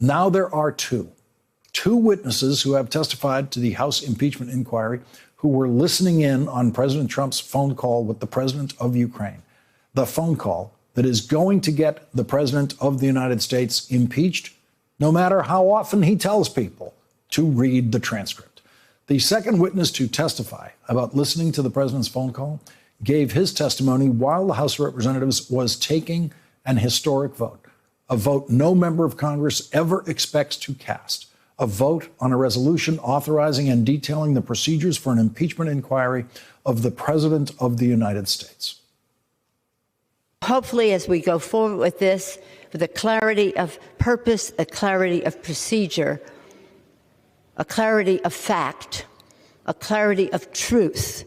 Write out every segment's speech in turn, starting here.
Now there are two witnesses who have testified to the House impeachment inquiry who were listening in on President Trump's phone call with the president of Ukraine. The phone call that is going to get the president of the United States impeached, no matter how often he tells people to read the transcript. The second witness to testify about listening to the president's phone call gave his testimony while the House of Representatives was taking an historic vote, a vote no member of Congress ever expects to cast, a vote on a resolution authorizing and detailing the procedures for an impeachment inquiry of the President of the United States. Hopefully, as we go forward with this, with a clarity of purpose, a clarity of procedure, a clarity of fact, a clarity of truth.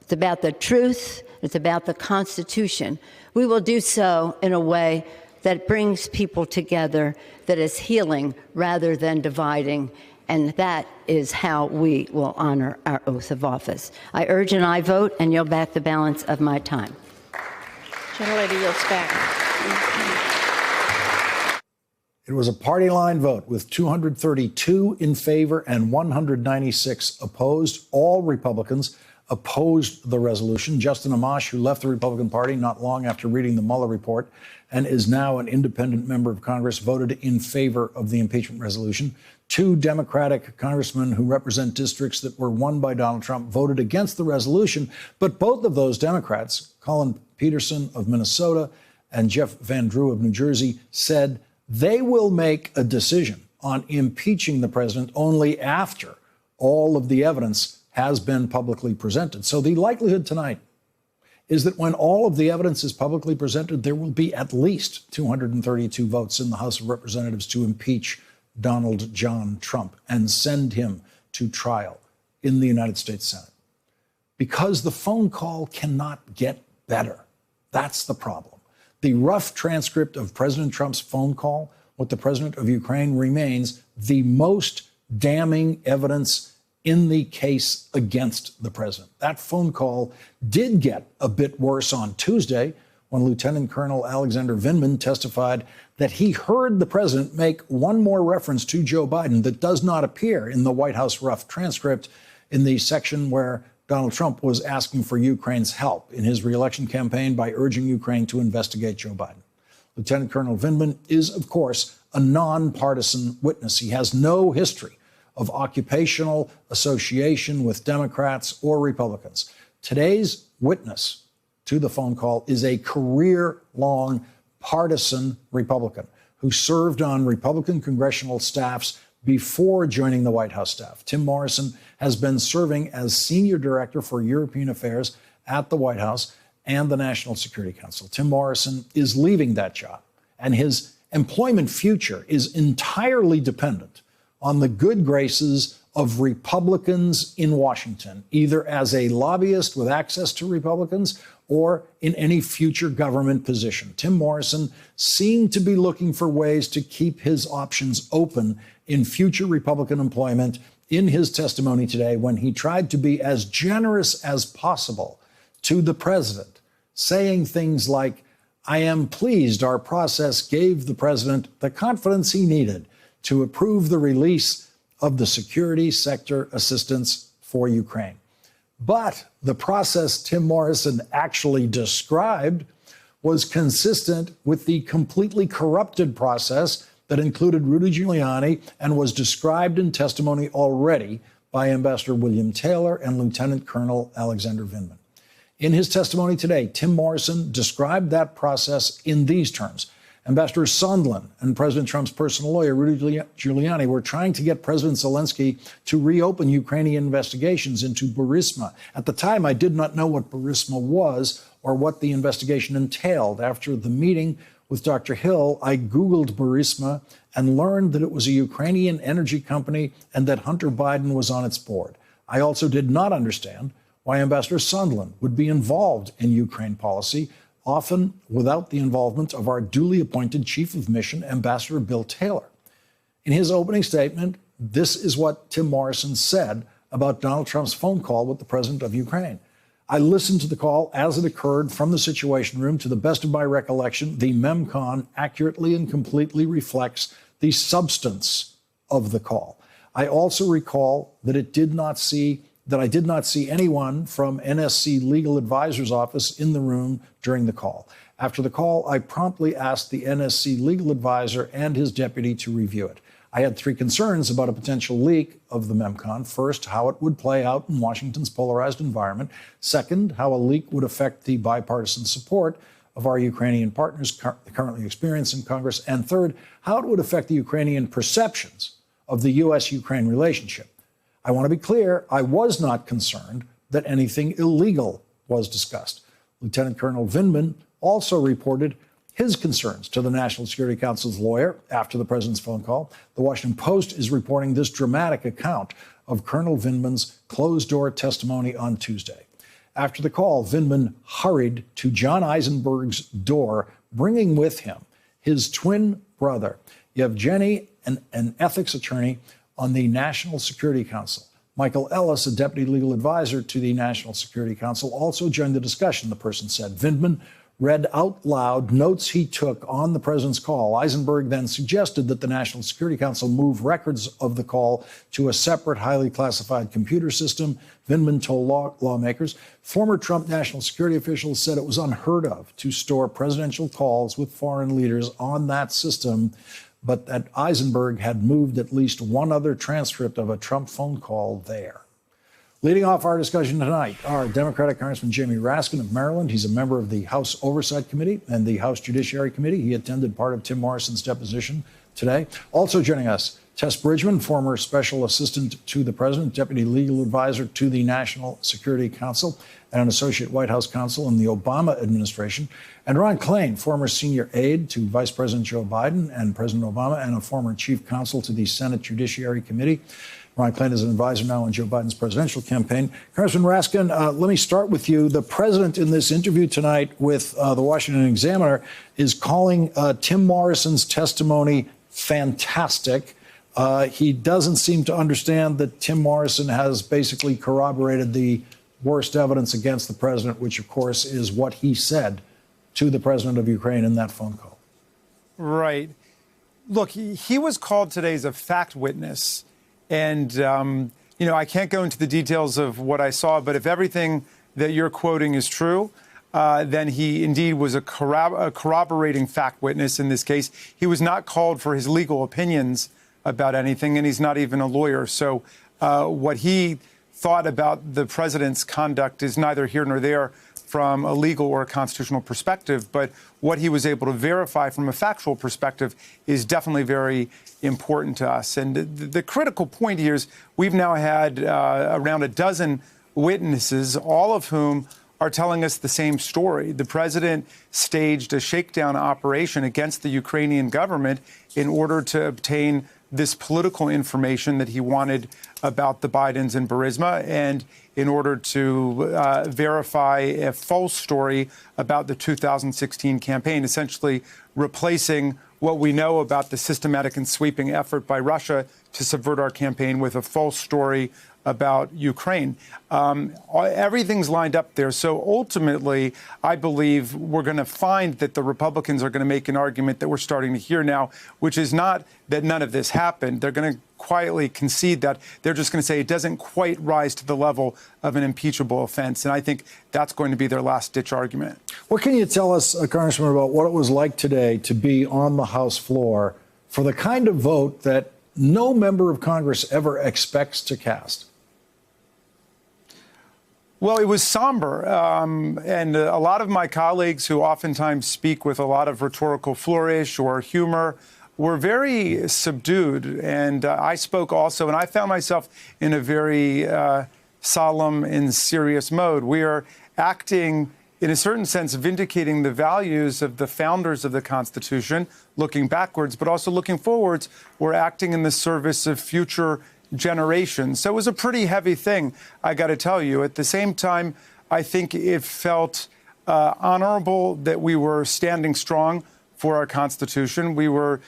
It's about the truth. It's about the Constitution. We will do so in a way that brings people together, that is healing rather than dividing. And that is how we will honor our oath of office. I urge an aye vote and yield back the balance of my time. Gentlelady yields back. It was a party line vote with 232 in favor and 196 opposed. All Republicans opposed the resolution. Justin Amash, who left the Republican Party not long after reading the Mueller report and is now an independent member of Congress, voted in favor of the impeachment resolution. Two Democratic congressmen who represent districts that were won by Donald Trump voted against the resolution. But both of those Democrats, Colin Peterson of Minnesota and Jeff Van Drew of New Jersey, said they will make a decision on impeaching the president only after all of the evidence has been publicly presented. So the likelihood tonight is that when all of the evidence is publicly presented, there will be at least 232 votes in the House of Representatives to impeach Donald John Trump and send him to trial in the United States Senate. Because the phone call cannot get better. That's the problem. The rough transcript of President Trump's phone call with the president of Ukraine remains the most damning evidence in the case against the president. That phone call did get a bit worse on Tuesday when Lieutenant Colonel Alexander Vindman testified that he heard the president make one more reference to Joe Biden that does not appear in the White House rough transcript in the section where Donald Trump was asking for Ukraine's help in his reelection campaign by urging Ukraine to investigate Joe Biden. Lieutenant Colonel Vindman is, of course, a nonpartisan witness. He has no history of occupational association with Democrats or Republicans. Today's witness to the phone call is a career-long partisan Republican who served on Republican congressional staffs before joining the White House staff. Tim Morrison has been serving as Senior Director for European Affairs at the White House and the National Security Council. Tim Morrison is leaving that job, and his employment future is entirely dependent on the good graces of Republicans in Washington, either as a lobbyist with access to Republicans or in any future government position. Tim Morrison seemed to be looking for ways to keep his options open in future Republican employment in his testimony today when he tried to be as generous as possible to the president, saying things like, "I am pleased our process gave the president the confidence he needed to approve the release of the security sector assistance for Ukraine." But the process Tim Morrison actually described was consistent with the completely corrupted process that included Rudy Giuliani and was described in testimony already by Ambassador William Taylor and Lieutenant Colonel Alexander Vindman. In his testimony today, Tim Morrison described that process in these terms. Ambassador Sondland and President Trump's personal lawyer, Rudy Giuliani, were trying to get President Zelensky to reopen Ukrainian investigations into Burisma. At the time, I did not know what Burisma was or what the investigation entailed. After the meeting with Dr. Hill, I Googled Burisma and learned that it was a Ukrainian energy company and that Hunter Biden was on its board. I also did not understand why Ambassador Sondland would be involved in Ukraine policy, often without the involvement of our duly appointed Chief of Mission, Ambassador Bill Taylor. In his opening statement, this is what Tim Morrison said about Donald Trump's phone call with the president of Ukraine. "I listened to the call as it occurred from the Situation Room. To the best of my recollection, the MEMCON accurately and completely reflects the substance of the call. I also recall that I did not see anyone from NSC Legal Advisor's office in the room during the call. After the call, I promptly asked the NSC Legal Advisor and his deputy to review it. I had three concerns about a potential leak of the MEMCON. First, how it would play out in Washington's polarized environment. Second, how a leak would affect the bipartisan support of our Ukrainian partners currently experienced in Congress. And third, how it would affect the Ukrainian perceptions of the U.S.-Ukraine relationship. I want to be clear, I was not concerned that anything illegal was discussed. Lieutenant Colonel Vindman also reported his concerns to the National Security Council's lawyer after the president's phone call. The Washington Post is reporting this dramatic account of Colonel Vindman's closed-door testimony on Tuesday. After the call, Vindman hurried to John Eisenberg's door, bringing with him his twin brother, Yevgeny, an ethics attorney on the National Security Council. Michael Ellis, a deputy legal advisor to the National Security Council, also joined the discussion, the person said. Vindman read out loud notes he took on the president's call. Eisenberg then suggested that the National Security Council move records of the call to a separate, highly classified computer system. Vindman told lawmakers. Former Trump national security officials said it was unheard of to store presidential calls with foreign leaders on that system, but that Eisenberg had moved at least one other transcript of a Trump phone call there. Leading off our discussion tonight, our Democratic Congressman Jamie Raskin of Maryland. He's a member of the House Oversight Committee and the House Judiciary Committee. He attended part of Tim Morrison's deposition today. Also joining us, Tess Bridgman, former Special Assistant to the President, Deputy Legal Advisor to the National Security Council, and an Associate White House Counsel in the Obama administration. And Ron Klain, former Senior Aide to Vice President Joe Biden and President Obama, and a former Chief Counsel to the Senate Judiciary Committee. Ron Klain is an advisor now on Joe Biden's presidential campaign. Congressman Raskin, let me start with you. The president in this interview tonight with the Washington Examiner is calling Tim Morrison's testimony fantastic. He doesn't seem to understand that Tim Morrison has basically corroborated the worst evidence against the president, which, of course, is what he said to the president of Ukraine in that phone call. Right. Look, he was called today as a fact witness. And, I can't go into the details of what I saw, but if everything that you're quoting is true, then he indeed was a corroborating fact witness in this case. He was not called for his legal opinions about anything, and he's not even a lawyer. So what he thought about the president's conduct is neither here nor there from a legal or a constitutional perspective, but what he was able to verify from a factual perspective is definitely very important to us. And the critical point here is we've now had around a dozen witnesses, all of whom are telling us the same story. The president staged a shakedown operation against the Ukrainian government in order to obtain this political information that he wanted about the Bidens and Burisma, and in order to verify a false story about the 2016 campaign, essentially replacing what we know about the systematic and sweeping effort by Russia to subvert our campaign with a false story about Ukraine. Everything's lined up there. So ultimately, I believe we're going to find that the Republicans are going to make an argument that we're starting to hear now, which is not that none of this happened. They're going to quietly concede that. They're just going to say it doesn't quite rise to the level of an impeachable offense. And I think that's going to be their last-ditch argument. What can you tell us, Congressman, about what it was like today to be on the House floor for the kind of vote that no member of Congress ever expects to cast? Well, it was somber, and a lot of my colleagues who oftentimes speak with a lot of rhetorical flourish or humor were very subdued, and I spoke also, and I found myself in a very solemn and serious mode. We are acting, in a certain sense, vindicating the values of the founders of the Constitution, looking backwards, but also looking forwards. We're acting in the service of future generations. So it was a pretty heavy thing, I got to tell you. At the same time, I think it felt honorable that we were standing strong for our Constitution. We were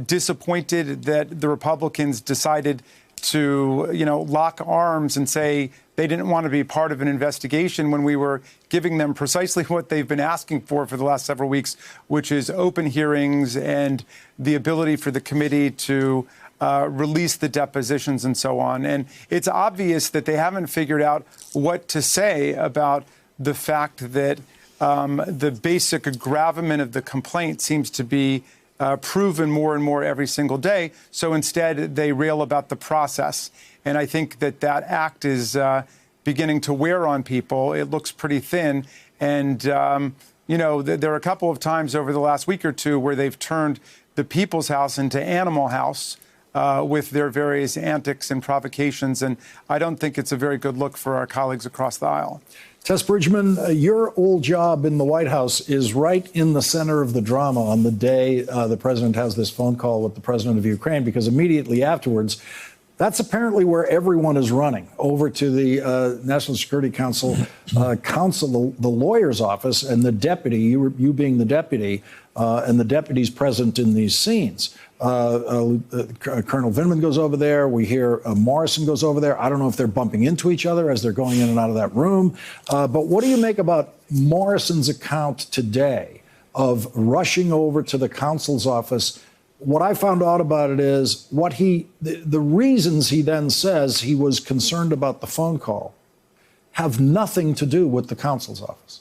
disappointed that the Republicans decided to, lock arms and say they didn't want to be part of an investigation when we were giving them precisely what they've been asking for the last several weeks, which is open hearings and the ability for the committee to release the depositions and so on. And it's obvious that they haven't figured out what to say about the fact that the basic gravamen of the complaint seems to be proven more and more every single day. So instead, they rail about the process. And I think that act is beginning to wear on people. It looks pretty thin. And, there are a couple of times over the last week or two where they've turned the People's House into Animal House with their various antics and provocations. And I don't think it's a very good look for our colleagues across the aisle. Tess Bridgman, your old job in the White House is right in the center of the drama on the day the president has this phone call with the president of Ukraine, because immediately afterwards, that's apparently where everyone is running over to the National Security Council, the lawyer's office, and the deputy, you being the deputy, and the deputies present in these scenes. Colonel Vindman goes over there. We hear Morrison goes over there. I don't know if they're bumping into each other as they're going in and out of that room. But what do you make about Morrison's account today of rushing over to the counsel's office? What I found out about it is the reasons he then says he was concerned about the phone call have nothing to do with the counsel's office.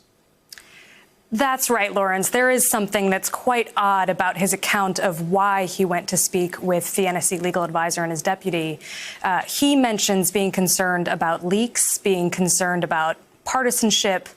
That's right, Lawrence. There is something that's quite odd about his account of why he went to speak with the NSC legal advisor and his deputy. He mentions being concerned about leaks, being concerned about partisanship,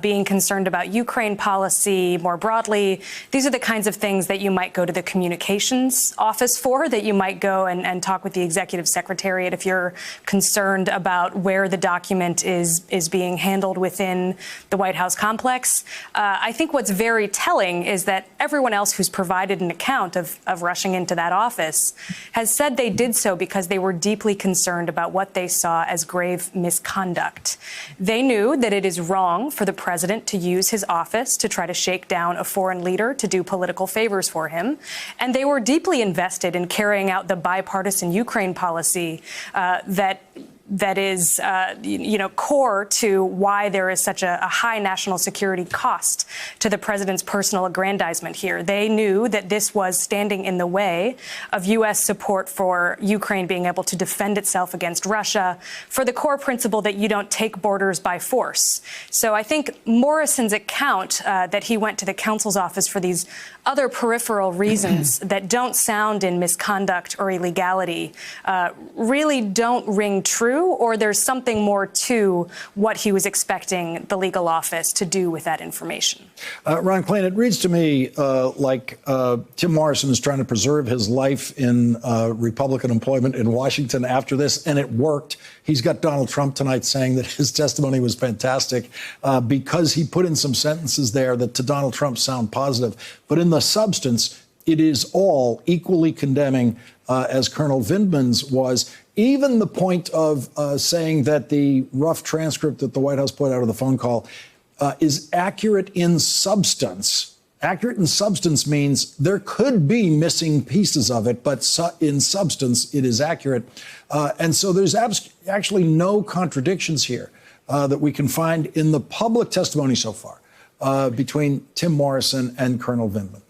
being concerned about Ukraine policy more broadly. These are the kinds of things that you might go to the communications office for, that you might go and talk with the executive secretariat if you're concerned about where the document is being handled within the White House complex. I think what's very telling is that everyone else who's provided an account of rushing into that office has said they did so because they were deeply concerned about what they saw as grave misconduct. They knew that it is wrong for the president to use his office to try to shake down a foreign leader to do political favors for him. And they were deeply invested in carrying out the bipartisan Ukraine policy that is, core to why there is such a high national security cost to the president's personal aggrandizement here. They knew that this was standing in the way of U.S. support for Ukraine being able to defend itself against Russia, for the core principle that you don't take borders by force. So I think Morrison's account that he went to the counsel's office for these other peripheral reasons that don't sound in misconduct or illegality really don't ring true, or there's something more to what he was expecting the legal office to do with that information. Ron Klain, it reads to me like Tim Morrison is trying to preserve his life in Republican employment in Washington after this, and it worked. He's got Donald Trump tonight saying that his testimony was fantastic because he put in some sentences there that to Donald Trump sound positive. But in the substance, it is all equally condemning as Colonel Vindman's was. Even the point of saying that the rough transcript that the White House put out of the phone call is accurate in substance. Accurate in substance means there could be missing pieces of it, but in substance, it is accurate. And so there's actually no contradictions here that we can find in the public testimony so far between Tim Morrison and Colonel Vindman.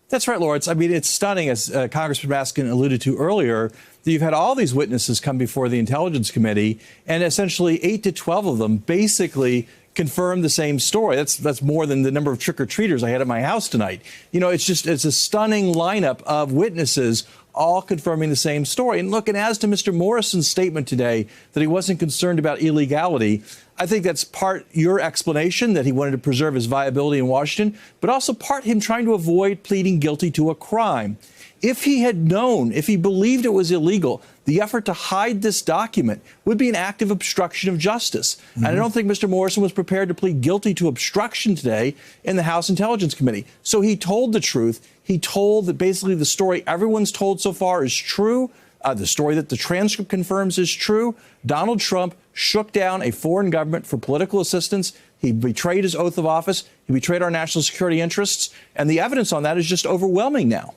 That's right, Lawrence. I mean, it's stunning, as Congressman Raskin alluded to earlier, that you've had all these witnesses come before the Intelligence Committee, and essentially 8 to 12 of them basically confirm the same story. That's more than the number of trick-or-treaters I had at my house tonight. It's a stunning lineup of witnesses all confirming the same story. And look, and as to Mr. Morrison's statement today that he wasn't concerned about illegality, I think that's part your explanation that he wanted to preserve his viability in Washington, but also part him trying to avoid pleading guilty to a crime. If he had known, if he believed it was illegal, the effort to hide this document would be an act of obstruction of justice. Mm-hmm. And I don't think Mr. Morrison was prepared to plead guilty to obstruction today in the House Intelligence Committee. So he told the truth. He told that basically the story everyone's told so far is true. The story that the transcript confirms is true. Donald Trump shook down a foreign government for political assistance. He betrayed his oath of office. He betrayed our national security interests. And the evidence on that is just overwhelming now.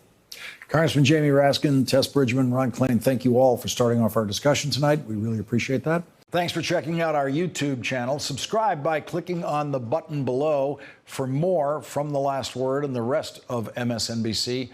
Congressman Jamie Raskin, Tess Bridgman, Ron Klain, thank you all for starting off our discussion tonight. We really appreciate that. Thanks for checking out our YouTube channel. Subscribe by clicking on the button below for more from The Last Word and the rest of MSNBC.